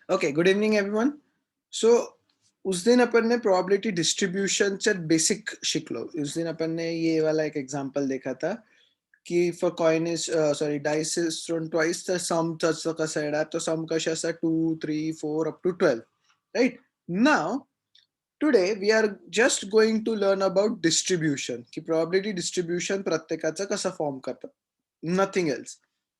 Okay, good evening everyone. So उस दिन अपन ने प्रोबेबिलिटी डिस्ट्रीब्यूशन चे बेसिक शिकलो. उस दिन अपन ने ये वाला एक एग्जांपल देखा था की four coin is sorry dice is thrown twice the sum तसं कसं येणार तो सम कशा असा 2 3 4 up to 12, right? Now today we are just going to learn about distribution की प्रोबेबिलिटी डिस्ट्रीब्यूशन प्रत्येकाचं कसं फॉर्म करतं, nothing else.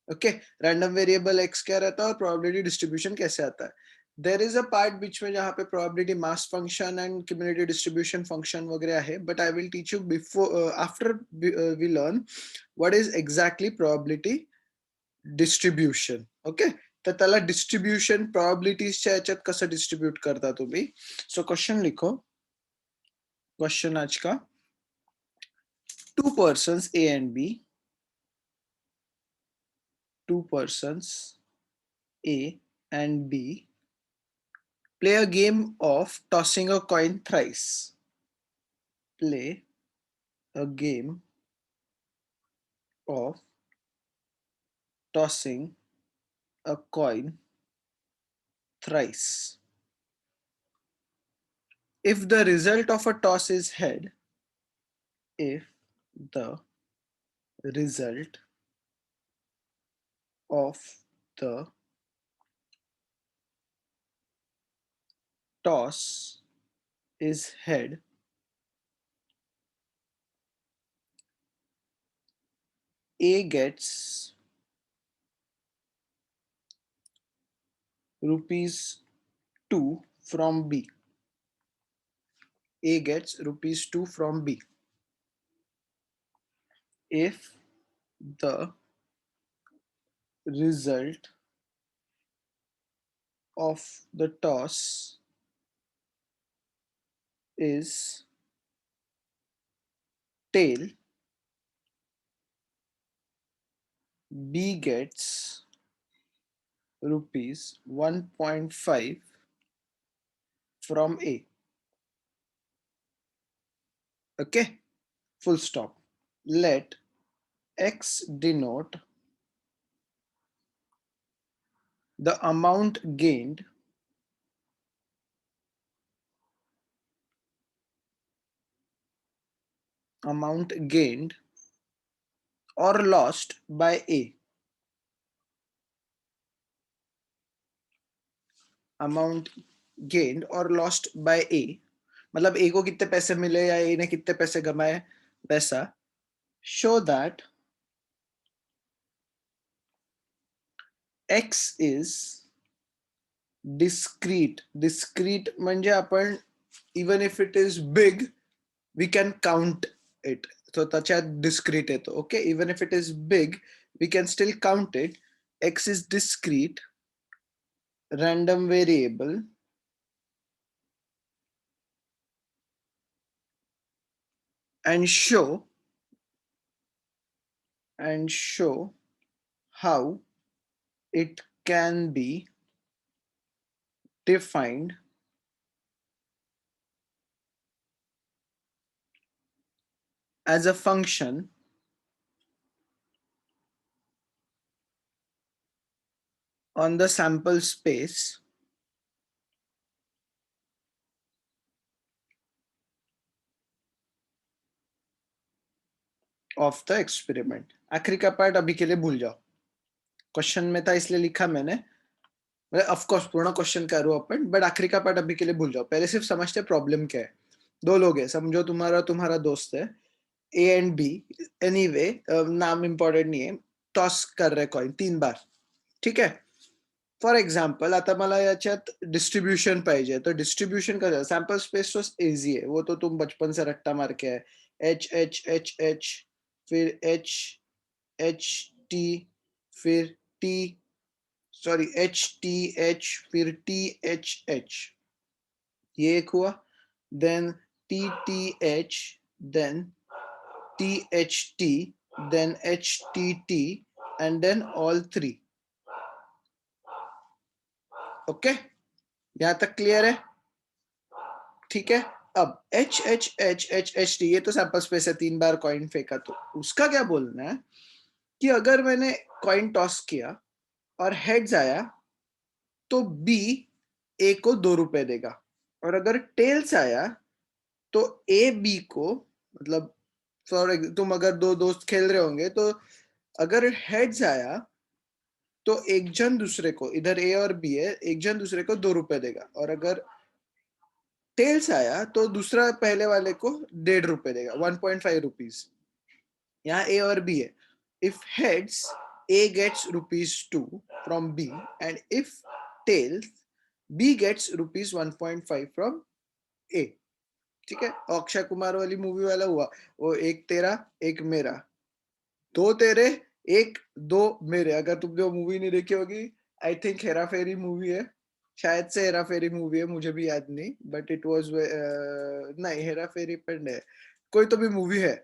Okay, random variable X क्या रहता है और प्रोबेबिलिटी डिस्ट्रीब्यूशन कैसे आता है. देर इज अ पार्ट बीच में जहाँ पे probability mass function and community distribution function वगैरह है, but I will teach you before after we learn what is exactly probability distribution. Okay, तर त्याला डिस्ट्रीब्यूशन प्रोबेबिलिटीजच्या याच्यात कसं डिस्ट्रीब्यूट करता तुम्ही. सो क्वेश्चन लिखो. क्वेश्चन आज का, two persons A and B, two persons A and B play a game of tossing a coin thrice. Play a game of tossing a coin thrice. If the result of a toss is head, if the result of the toss is head, A gets rupees 2 from B. A gets rupees 2 from B. If the result of the toss is tail, B gets rupees 1.5 from A. Okay, full stop. Let X denote the amount gained or lost by A. Amount gained or lost by A, मतलब A को कितने पैसे मिले या A ने कितने पैसे कमाए वैसा. Show that X is discrete. Discrete म्हणजे आपण even if it is big we can count it. So त्याच्यात discrete येतो. Okay, even if it is big we can still count it. X is discrete random variable and show how it can be defined as a function on the sample space of the experiment. आखिरी का part अभी के लिए भूल जाओ. Question में था इसलिए लिखा मैंने, ऑफ कोर्स पूर्ण क्वेश्चन करूँ अपन, बट आखिरी का पार्ट अभी के लिए भूल जाओ. पहले सिर्फ समझते प्रॉब्लम क्या है. दो लोग हैं, समझो तुम्हारा दोस्त है ए एंड बी. एनीवे नाम इंपॉर्टेंट नहीं है. टॉस कर रहे कॉइन 3 बार, ठीक है. फॉर एक्झाम्पल आता मला याच्यात डिस्ट्रीब्यूशन पाहिजे, तर डिस्ट्रीब्यूशन कसं, सॅम्पल स्पेस तो इजी है, वो तो तुम बचपन से रट्टा मार के है. एच एच एच एच फिर एच एच टी फिर T, sorry H T H फिर टी एच एच, ये एक हुआ. Then T T H, then T H T, then H T T and then all 3. Okay, यहां तक clear है? ठीक है. अब H H H H H T, ये तो सैंपल स्पेस है, 3 बार कॉइन फेंका, तो उसका क्या बोलना है कि अगर मैंने कॉइन टॉस किया और हेड्स आया तो बी ए को 2 रुपए देगा, और अगर टेल्स आया तो ए बी को, मतलब तुम अगर दो दोस्त खेल रहे होंगे तो अगर हेड्स आया तो एक जन दूसरे को, इधर ए और बी है, एक जन दूसरे को 2 रुपए देगा, और अगर टेल्स आया तो दूसरा पहले वाले को 1.5 रुपए देगा, 1.5 रुपीज। यहाँ ए और बी है। If heads, A gets rupees 2 from B, and if tails, B gets rupees 1.5 from A. ठीक है, अक्षय कुमार वाली मूवी वाला हुआ, वो एक तेरा एक मेरा, दो तेरे एक दो मेरे। अगर तुमने वो मूवी नहीं देखी होगी, I think Hera Pheri movie है, शायद से हेरा फेरी मूवी है, मुझे भी याद नहीं, बट इट वाज नहीं, हेरा फेरी पर है, कोई तो भी मूवी है।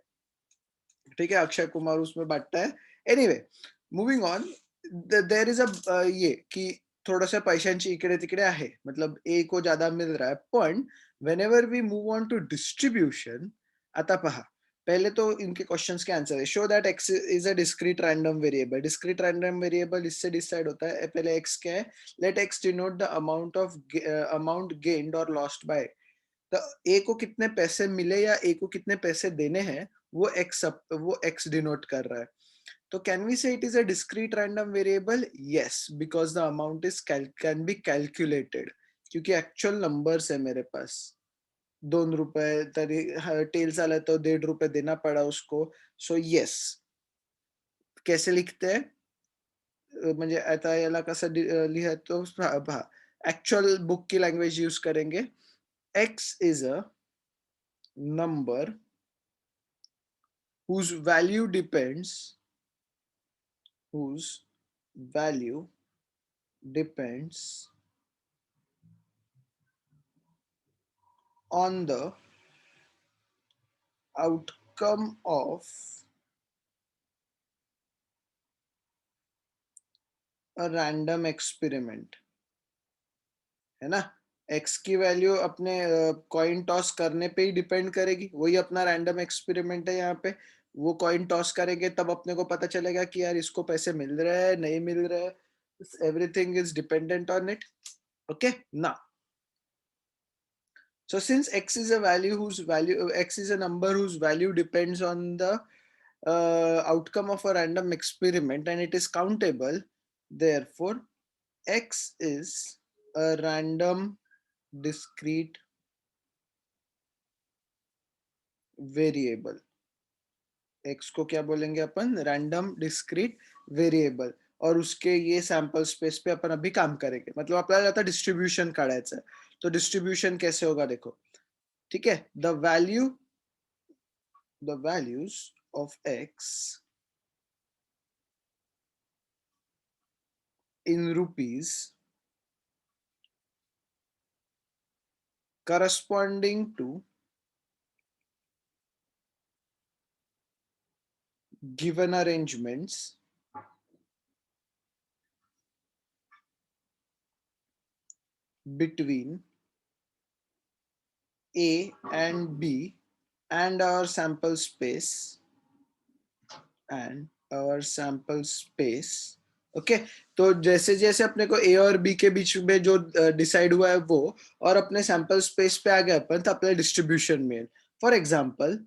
ठीक है, अक्षय कुमार उसमें बांटता है। Anyway, moving on, there is a ये की थोडासा पैशांची इकडे तिकडे आहे, मतलब ए को ज्यादा मिल रहा है, पण whenever we move on to distribution, आता पहा, पहले तो इनके क्वेश्चंस के आंसर है। Show that X is a discrete random variable. Discrete random variable इससे डिसाइड होता है, पहले एक्स क्या है, let x denote the amount gained और लॉस्ट बाय। तो ए को कितने पैसे मिले या ए को कितने पैसे देने हैं, वो एक्स डिनोट कर रहा है। तो कैन वी से it is a discrete random variable? Yes, because the amount is can be calculated, क्योंकि एक्चुअल नंबर्स है मेरे पास। 2 रुपए तरी टेल्स आला तो 1.5 रुपए देना पड़ा उसको। सो यस, कैसे लिखते हैं, म्हणजे आता याला कसं लिहायचो पहा, एक्चुअल बुक की लैंग्वेज यूज करेंगे। X is a number whose value depends whose value depends on the outcome of a random experiment, है ना। एक्स की वैल्यू अपने कॉइन टॉस करने पे ही डिपेंड करेगी, वही अपना रैंडम एक्सपेरिमेंट है। यहाँ पे वो कॉइन टॉस करेंगे तब अपने को पता चलेगा कि यार इसको पैसे मिल रहे हैं नहीं मिल रहे हैं, everything is dependent on it. Okay ना। So since x is a value whose value x is a number whose value depends on the outcome of a random experiment and it is countable, therefore x is a random discrete variable. x को क्या बोलेंगे अपन? Random discrete variable. और उसके ये sample space पे अपन अभी काम करेंगे, मतलब आपल्याला आता डिस्ट्रीब्यूशन काढायचं आहे। तो डिस्ट्रीब्यूशन कैसे होगा देखो, ठीक है। The values of x in rupees corresponding to given arrangements between A and B and our sample space okay. तो जैसे जैसे अपने को ए और बी के बीच में जो डिसाइड हुआ है वो, और अपने सैंपल स्पेस पे आ गए अपन, तो अपने डिस्ट्रीब्यूशन में, फॉर एग्जांपल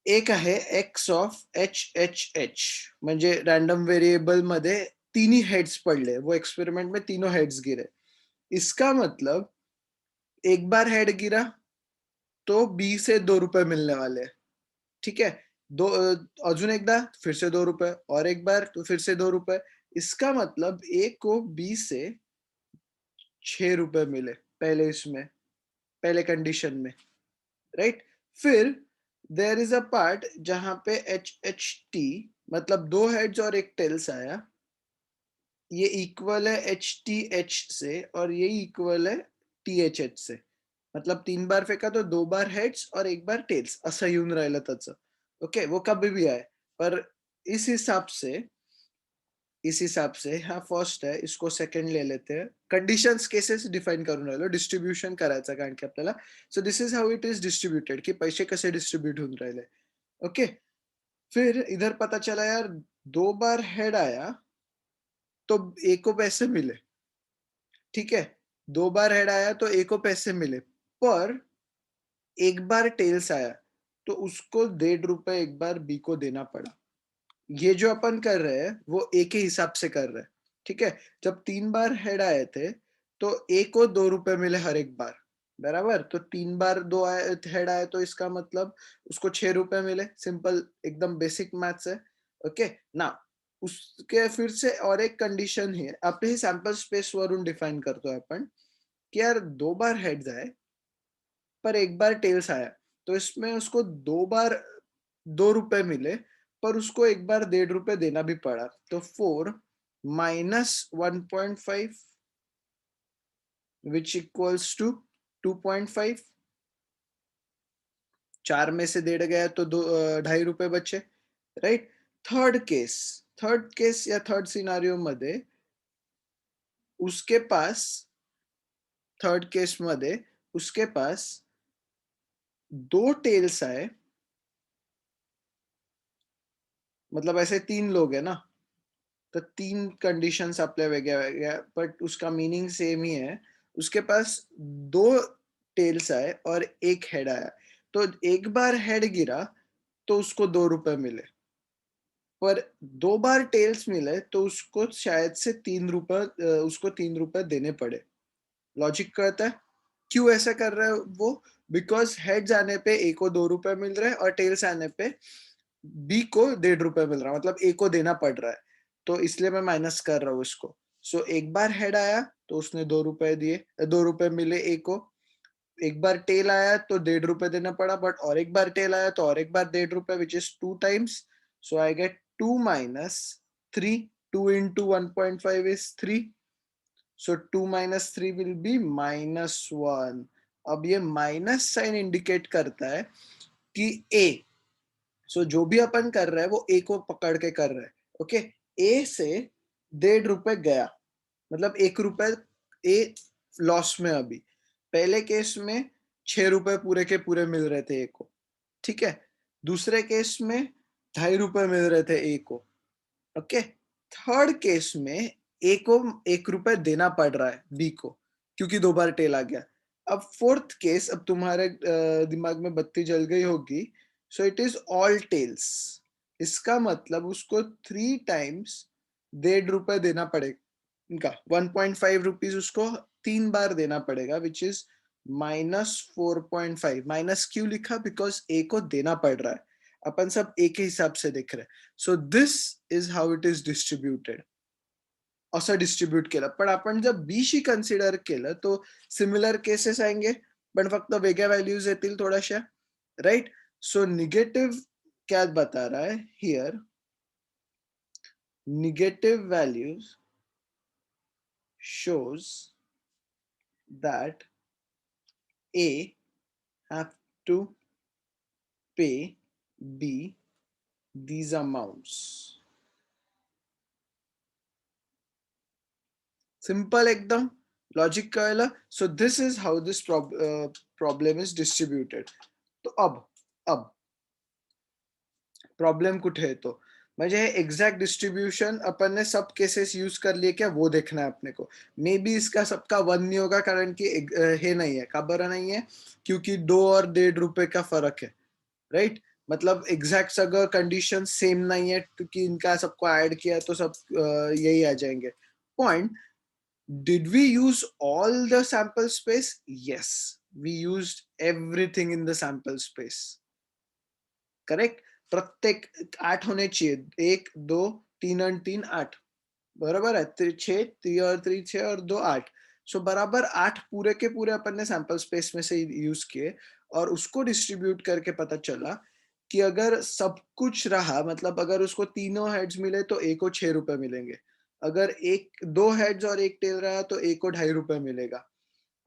एक आहे x of H H H, म्हणजे रैंडम वेरिएबल मध्ये तीन ही हेड्स पडले, वो एक्सपेरिमेंट में तीनों हेड्स गिरे। इसका मतलब एक बार हेड गिरा तो बी से 2 रुपए मिलने वाले हैं, ठीक है। दो अजून एकदा फिर से 2 रुपए, और एक बार तो फिर से 2 रुपए। इसका मतलब ए को बी से 6 रुपए मिले पहले इसमें, पहले कंडीशन में, राइट। फिर देयर इज अ पार्ट जहां पे एच एच टी, मतलब दो हेड्स और एक टेल्स आया, ये इक्वल है एच टी एच से, और ये इक्वल है टी एच एच से। मतलब 3 बार फेका तो 2 बार हेड्स और 1 बार टेल्स, असं येऊन राहिलं त्याचं। ओके, वो कभी भी आए, पर इस हिसाब से हा फर्स्ट है, इसको सेकंड ले लेते हैं। कंडिशन्स केसेस डिफाइन करून राहिलो, डिस्ट्रीब्यूशन करायचं कारण की आपल्याला। सो this is how it is distributed, की पैसे कसे डिस्ट्रीब्यूट होऊन राहिले। ओके, फिर इधर पता चला यार 2 बार हेड आया तो ए को पैसे मिले, ठीक है। 2 बार हेड आया तो ए को पैसे मिले, पर एक बार टेल्स आया तो उसको ₹1.5 एक बार बी को देना पड़ा। ये जो अपन कर रहे हैं वो ए के हिसाब से कर रहे हैं, ठीक है। जब 3 बार हेड आए थे तो ए को ₹2 मिले हर एक बार, बराबर। तो 3 बार 2 हेड आए तो इसका मतलब उसको ₹6 मिले। सिंपल एकदम बेसिक मैथ्स है। ओके ना, उसके फिर से और एक कंडीशन है, आपले ही सॅम्पल स्पेस वरून डिफाइन करतोय आपण की यार 2 बार हेड्स आए पर एक बार टेल्स आया, तो इसमें उसको 2 बार ₹2 मिले, पर उसको एक बार ₹1.5 देना भी पड़ा। तो 4 माइनस 1.5 विच इक्वल्स टू 2.5। 4 में से 1.5 गया तो ₹2.5 बचे, राइट। थर्ड केस या थर्ड सिनारियो मध्ये उसके पास थर्ड केस मध्ये उसके पास 2 टेल्स आए, मतलब ऐसे 3 लोग हैं ना, तो 3 कंडिशन्स आपल्या वेगळ्या-वेगळ्या, बट उसका मीनिंग सेम ही है। उसके पास 2 टेल्स आए और 1 हेड आया, तो एक बार हेड गिरा तो उसको ₹2 मिले, पर 2 बार टेल्स मिले तो उसको शायद से उसको ₹3 देने पड़े। लॉजिक कळता है? क्यों ऐसा कर रहा है वो? बिकॉज़ हेड्स आने पे ए को ₹2 मिल रहे हैं और टेल्स आने पे बी को ₹1.5 मिल रहा है, मतलब ए को देना पड़ रहा है। तो इसलिए मैं माइनस कर रहा हूँ इसको। सो एक बार हेड आया तो उसने ₹2 दिए, ₹2 मिले ए को। एक बार टेल आया तो ₹1.5 देना पड़ा, बट और एक बार टेल आया तो और एक बार ₹1.5, which is 2 times. So I get 2 minus 3, 2 into 1.5 is 3. So 2 minus 3 will be -1. अब ये माइनस साइन इंडिकेट करता है कि ए, सो जो भी अपन कर रहे हैं वो ए को पकड़ के कर रहे हैं। ओके, ए से ₹1.5 गया, मतलब ₹1 ए लॉस में अभी। पहले केस में ₹6 पूरे के पूरे मिल रहे थे ए को, ठीक है। दूसरे केस में ₹2.5 मिल रहे थे ए को। ओके, थर्ड केस में ए को ₹1 देना पड़ रहा है बी को, क्योंकि 2 बार टेल आ गया। अब फोर्थ केस, अब तुम्हारे दिमाग में बत्ती जल गई होगी। So it is all tails. इसका मतलब उसको 3 टाइम्स ₹1.5 देना पड़ेगा। इनका ₹1.5 उसको 3 बार देना पड़ेगा, विच इज -4.5। माइनस क्यों लिखा? बिकॉज ए को देना पड़ रहा है। अपन सब ए के हिसाब से देख रहे हैं। सो this is how it is distributed. असं डिस्ट्रीब्यूट केलं, पण आपण जर बी शी कन्सिडर केलं तो सिमिलर केसेस आएंगे, पण फक्त वेगळ्या व्हॅल्यूज येतील थोड्याशा, राइट। सो निगेटिव्ह क्या बता रहा है here? Negative values shows that A have to pay B these amounts. Simple एकदम, लॉजिक कळलं. सो this is how this problem is distributed. तो अब प्रॉब्लेम कुठे येतो? म्हणजे हे एक्झॅक्ट डिस्ट्रीब्यूशन अपन ने सब केसेस यूज कर लिए क्या, वो देखना है अपने को। मे बी इसका सबका 1 नहीं होगा, कारण कि हे नहीं है, का बरं नहीं है? क्योंकि 2 और ₹1.5 का फर्क है, राइट। मतलब एग्जैक्ट सगळं कंडीशन सेम नहीं है, क्योंकि इनका सबको ऐड किया तो सब यही आ जाएंगे। Point, did we use all the sample space? Yes, we used everything in the sample space. Correct. प्रत्येक 8 होने चाहिए, 1 2 3 और 3 8, बराबर है। 6 3 और 3 6 और 2 8। सो बराबर 8 पूरे के पूरे अपन ने सैंपल स्पेस में से यूज किए, और उसको डिस्ट्रीब्यूट करके पता चला कि अगर सब कुछ रहा, मतलब अगर उसको तीनों हेड्स मिले तो ए को ₹6 मिलेंगे। अगर एक 2 हेड्स और 1 टेल रहा तो ए को ₹2.5 मिलेगा।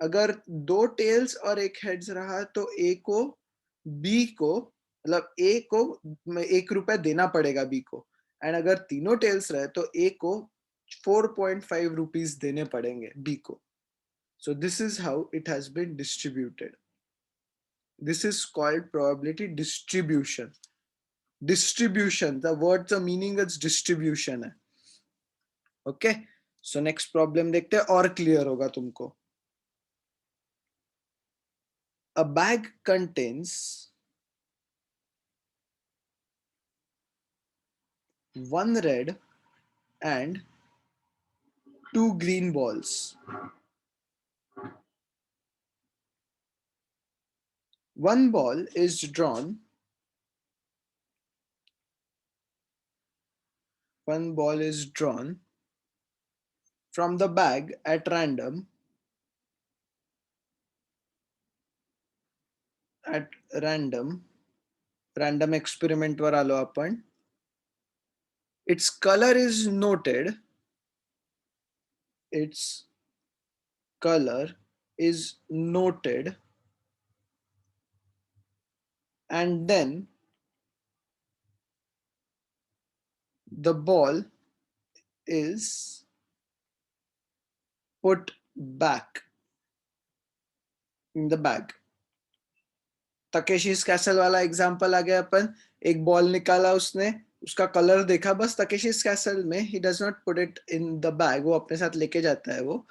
अगर 2 टेल्स और 1 हेड्स रहा तो ए को बी को, मतलब ए को ₹1 देना पड़ेगा बी को। एंड अगर तीनों टेल्स रहे तो ए को ₹4.5 देने पड़ेंगे बी को। So this is how it has been distributed. This is called probability distribution. Distribution, the word का मीनिंग इज डिस्ट्रीब्यूशन है। ओके, सो नेक्स्ट प्रॉब्लम देखते हैं, और क्लियर होगा तुमको। a bag contains one red and two green balls. One ball is drawn. One ball is drawn from the bag at random. At random. Random experiment वर आलो आपण. Its color is noted. Its color is noted, and then the ball is put back in the bag. Takeshi's castle वाला example आ गया अपन. एक ball निकाला उसने, उसका colour देखा, बस तकेशी's कैसल में he does not put it in the bag, वो अपने साथ लेके जाता है वो.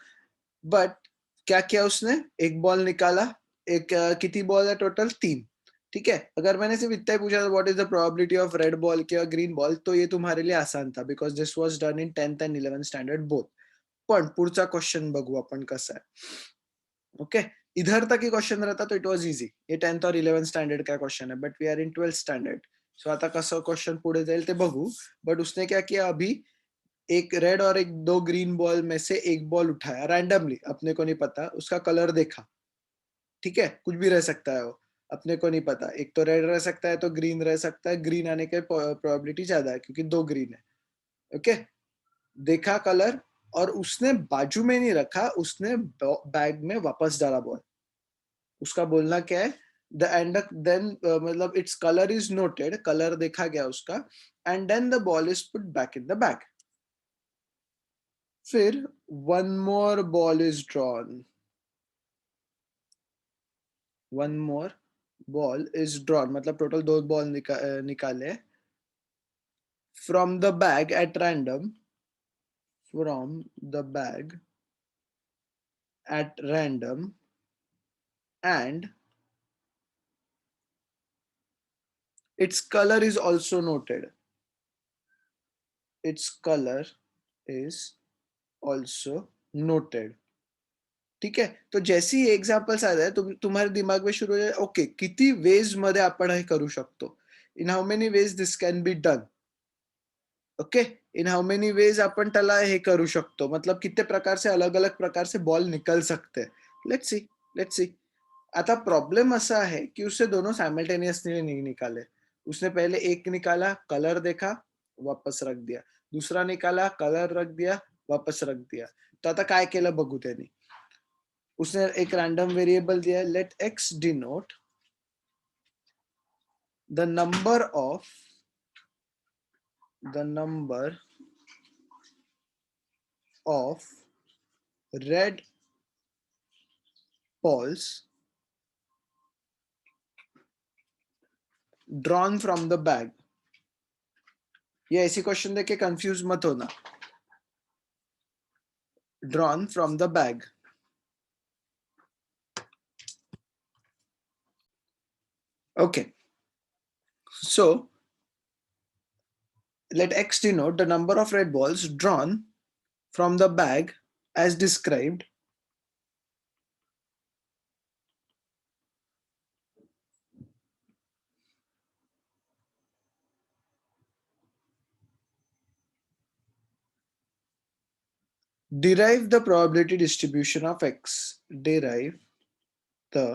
बट क्या किया उसने, एक बॉल निकाला, एक कितनी बॉल है टोटल, 3. ठीक है, अगर मैंने सिर्फ इतना ही पूछा था what is the probability of red ball के और ग्रीन बॉल, तो ये तुम्हारे लिए आसान था because this was done in 10th and 11th standard both. पण पुढचा क्वेश्चन बघू आपण कसा आहे. ओके, इधर तक ही क्वेश्चन रहता तो इट वाज इजी. ये 10th और 11th स्टँडर्ड का क्वेश्चन है, but we are in 12th standard. So आता कसं क्वेश्चन पुढे जाईल ते बघू. बट उसने क्या किया, अभी एक रेड और एक दो ग्रीन बॉल में से एक बॉल उठाया रैंडमली, अपने को नहीं पता, उसका कलर देखा. ठीक है, कुछ भी रह सकता है वो, अपने को नहीं पता. एक तो रेड रह सकता है तो ग्रीन रह सकता है. ग्रीन आने की प्रोबेबिलिटी ज्यादा है क्योंकि दो ग्रीन है. ओके, देखा कलर और उसने बाजू में नहीं रखा, उसने बैग में वापस डाला बॉल. उसका बोलना क्या है, द एंड देन मतलब it's colour is noted, colour देखा गया उसका, and then the ball is put back in the bag. फिर one more ball is drawn. One more ball is drawn मतलब टोटल दो बॉल निकाले from the bag at random. From the bag at random and its color is also noted. Its color is also noted. ठीक है, तो जैसे ही examples आ जाए तुम्हारे दिमाग में शुरू हो जाए, ओके किती वेज मध्ये आपण हे करू शकतो, in how many ways this can be done. Okay, in how many ways आपण त्याला हे करू शकतो, मतलब कितने प्रकार से अलग अलग प्रकार से बॉल निकल सकते हैं. Let's see, let's see. आता प्रॉब्लम ऐसा है कि उससे दोनों साइमल्टेनियसली नहीं निकाले. उसने पहले एक निकाला, कलर देखा, वापस रख दिया. दूसरा निकाला, कलर रख दिया, वापस रख दिया. तो आता काय केलं बघू त्यांनी. उसने एक रैंडम वेरिएबल दिया, let x denote the number of red balls drawn from the bag. ये ऐसी क्वेश्चन देके कंफ्यूज मत होना. Drawn from the bag. Okay, so let x denote the number of red balls drawn from the bag as described. Derive the probability distribution of x. Derive the,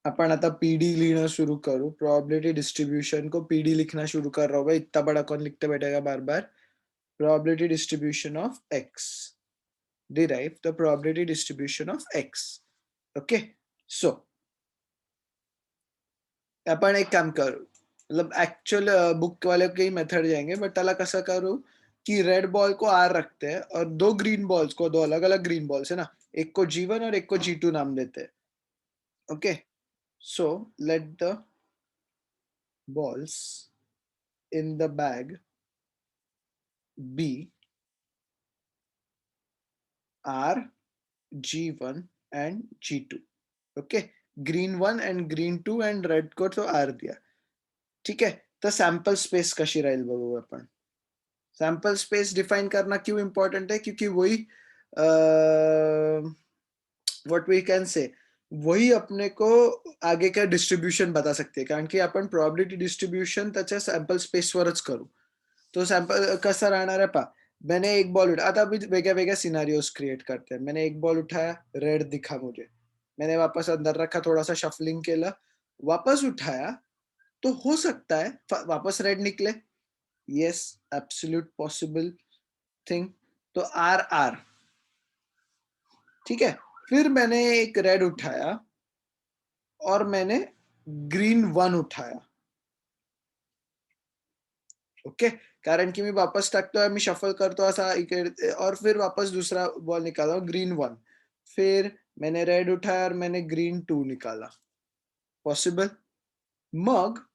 अपन आता PD लिखना शुरू करूं. Probability distribution को PD लिखना शुरू कर रहा हूं. इतना बड़ा कौन लिखते बैठेगा बार बार. Probability distribution of x. Derive the probability distribution of x. Okay, so अपन एक काम करू, मतलब एक्चुअल बुक वाले के ही मेथड जाएंगे, बट त्याला कसं करू कि रेड बॉल को आर रखते हैं और दो ग्रीन बॉल्स को, दो अलग अलग ग्रीन बॉल्स है ना, एक को G1 और एक को G2 नाम देते हैं. Okay, so let the balls in the bag be R, G1 and G2. Okay, green 1 and green 2 and red को तो आर दिया. ठीक आहे. तर सॅम्पल स्पेस कशी राहील बघू आपण. सैंपल स्पेस डिफाइन करना क्यों इंपॉर्टेंट है, क्योंकि वही व्हाट वी कैन से वही अपने को आगे का डिस्ट्रीब्यूशन बता सकते हैं, कारण की आपण प्रोबॅबिलिटी डिस्ट्रीब्यूशन त्याच्या सॅम्पल स्पेसवरच करू. तो सॅम्पल कसा राहणार आहे पहा. मैंने एक बॉल उठाया, आता अभी वेगळ्या वेगळ्या सिनारियोस क्रिएट करते हैं. मैंने एक बॉल उठाया, रेड दिखा मुझे, मैंने वापस अंदर रखा, थोड़ा सा शफलिंग केला, वापस उठाया, तो हो सकता है वापस रेड निकले. Yes, absolute possible thing. तो आर आर. ठीक है. फिर मैंने एक रेड उठाया और मैंने ग्रीन 1 उठाया. ओके. कारण की मी वापस टाकतोय, मी शफल करतो असा इकडे, और फिर वापस दूसरा बॉल निकाला ग्रीन 1. फिर मैंने रेड उठाया और मैंने ग्रीन 2 निकाला. पॉसिबल. मग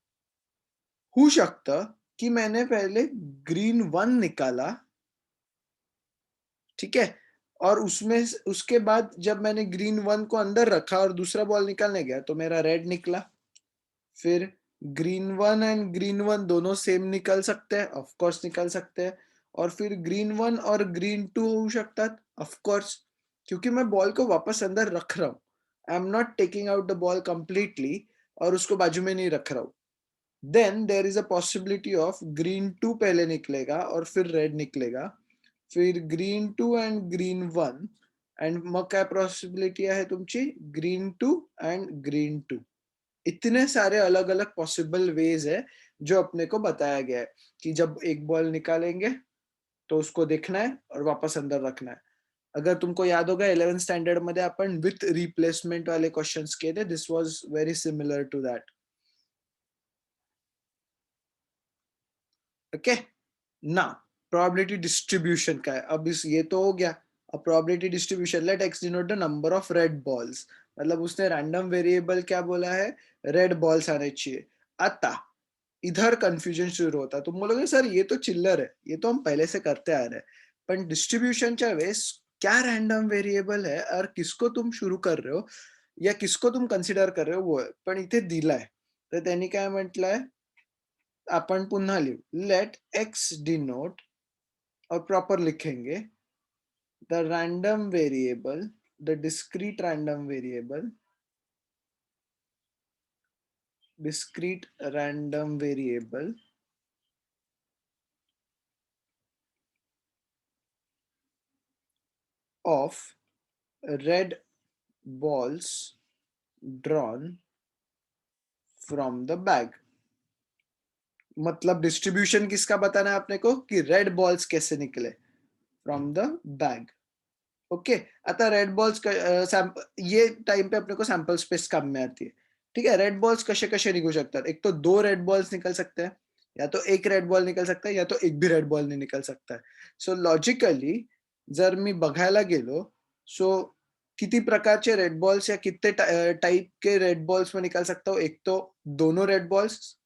होऊ शकतं की मैंने पहले ग्रीन 1 निकाला. ठीक है. और उसमें उसके बाद जब मैंने ग्रीन 1 को अंदर रखा और दूसरा बॉल निकालने गया तो मेरा रेड निकला. फिर ग्रीन 1 एंड ग्रीन 1 दोनों सेम निकल सकते हैं, ऑफ कोर्स निकल सकते हैं. और फिर ग्रीन 1 और ग्रीन 2 होऊ शकतात, ऑफ कोर्स, क्योंकि मैं बॉल को वापस अंदर रख रहा हूं. I am not taking out the ball completely और उसको बाजू में नहीं रख रहा हूं. Then there is a possibility of green 2 पहले निकलेगा और फिर रेड निकलेगा, फिर ग्रीन 2 एंड ग्रीन 1, एंड मग काय पॉसिबिलिटी आहे तुमची, ग्रीन 2 एंड ग्रीन 2. इतने सारे अलग अलग पॉसिबल वेज है जो अपने को बताया गया है कि जब एक बॉल निकालेंगे तो उसको देखना है और वापस अंदर रखना है. अगर तुमको याद होगा 11th स्टैंडर्ड मध्ये अपन विथ रिप्लेसमेंट वाले क्वेश्चंस किए थे. This was very similar to that. Okay. Now probability distribution का है. अब इस ये तो हो गया. अब probability distribution, let x denote the number of red balls. मतलब उसने रैंडम वेरिएबल क्या बोला है, रेड बॉल्स आने चाहिए. आता इधर कंफ्यूजन शुरू होता. तुम बोलोगे सर ये तो चिल्लर है, ये तो हम पहले से करते आ रहे हैं. पण डिस्ट्रीब्यूशनच्या वेळेस क्या रैंडम वेरिएबल है और किसको तुम शुरू कर रहे हो या किसको तुम कन्सिडर कर रहे हो वो आहे. पण इथे दिलाय तर त्यांनी काय म्हटलंय, आपण पुन्हा लिहू, लेट एक्स डिनोट, और प्रॉपर लिखेंगे, the random variable, the discrete random variable, discrete random variable of red balls drawn from the bag. मतलब डिस्ट्रीब्यूशन किसका बताना है आपने को, कि रेड बॉल्स कैसे निकले फ्रॉम द बैग. ओके. आता रेड बॉल्स ये टाइम पे अपने को सैंपल स्पेस काम में आती है. ठीक है. रेड बॉल्स कसे कसे निघू शकतात, एक तो 2 रेड बॉल्स निकल सकते हैं, या तो एक रेड बॉल निकल सकता है, या तो एक भी रेड बॉल नहीं निकल सकता है. सो लॉजिकली जर मी बघायला गेलो, सो किती प्रकारचे रेड बॉल्स या कितने टाइप के रेड बॉल्स में निकल सकता हूँ, एक तो दोनों रेड बॉल्स,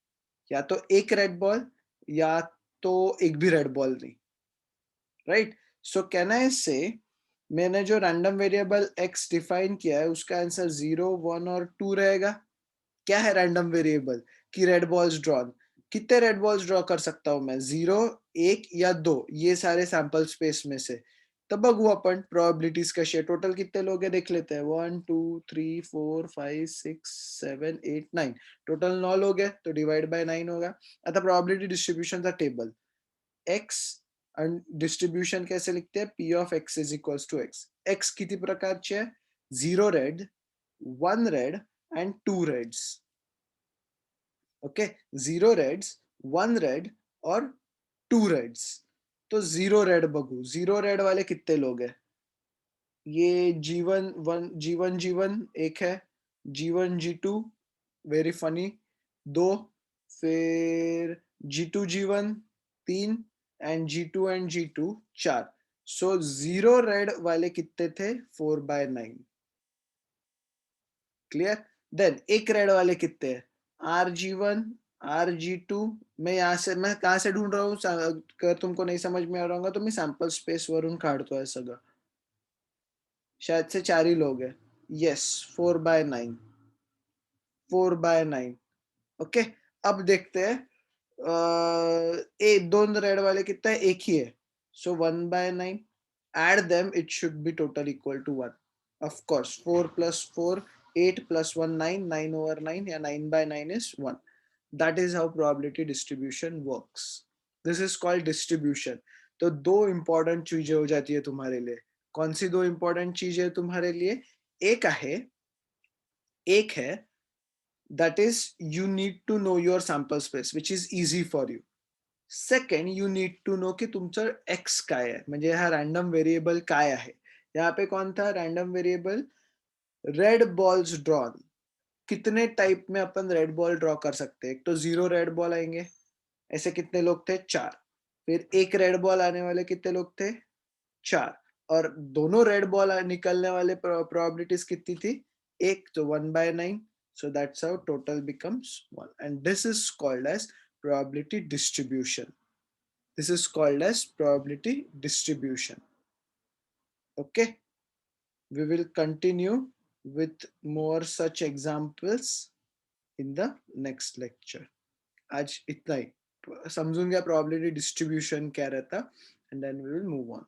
या तो एक रेड बॉल, या तो एक भी रेड बॉल नहीं. राइट. सो कैन आई से मैंने जो रैंडम वेरिएबल x डिफाइन किया है उसका आंसर 0, 1 और 2 रहेगा. क्या है रैंडम वेरिएबल, कि रेड बॉल्स ड्रॉन. कितने रेड बॉल्स ड्रॉ कर सकता हूं मैं, 0, 1 या 2, ये सारे सैंपल स्पेस में से. तब बघू अपन प्रोबेबिलिटीज कशी आहे. टोटल कितने लोग हैं देख लेते हैं. 1 2 3 4 5 6 7 8 9. टोटल 9 लोग हैं, तो डिवाइड बाय 9 होगा. आता प्रोबेबिलिटी डिस्ट्रीब्यूशन का टेबल, x एंड डिस्ट्रीब्यूशन कैसे लिखते हैं, p of x is equals to x. x किती प्रकारचे आहे, 0 red, 1 red and 2 reds. Okay. 0 reds, 1 red और 2 रेड्स. तो 0 रेड बघू, 0 रेड वाले कितने लोग हैं, ये जीवन एक है, जीवन G2 वेरी फनी 2, फिर G2 जीवन 3, and G2 and G2 4. So 0 red वाले कितने थे, 4/9. क्लियर. देन एक रेड वाले कितने हैं, RG1, RG2. मैं कहाँ से ढूंढ रहा हूँ, अगर तुमको नहीं समझ में आ रहा होगा तो मैं सैंपल स्पेस वरून काढतोय सगळं. शायद से 4 ही लोग हैं. यस, 4/9. 4/9. ओके, अब देखते हैं दोन रेड वाले कितना है, एक ही है, सो 1/9. Add them, it should be total equal to 1. Of course, 4 plus 4, 8 plus 1, 9, 9/9, या 9/9 is 1. That is how probability distribution works. This is called distribution. तो दो important चीजें हो जाती है तुम्हारे लिए. कौन सी दो important चीजें तुम्हारे लिए? एक है that is you need to know your sample space, which is easy for you. Second you need to know की तुमचं एक्स काय आहे, म्हणजे हा रॅन्डम व्हेरिएबल काय आहे. यहाँ पे कौन था random variable? Red balls drawn. कितने टाइप में अपन रेड बॉल ड्रॉ कर सकते हैं? एक तो 0 रेड बॉल आएंगे, ऐसे कितने लोग थे? 4. फिर एक रेड बॉल आने वाले कितने लोग थे? 4. और दोनों रेड बॉल निकलने वाले प्रोबेबिलिटीज कितनी थी? एक, तो 1/9. So that's how total becomes 1. And this is called as probability distribution. This is called as probability distribution. Okay, we will continue with more such examples in the next lecture. आज इतना ही. समझूंगा probability distribution क्या रहता, and then we will move on.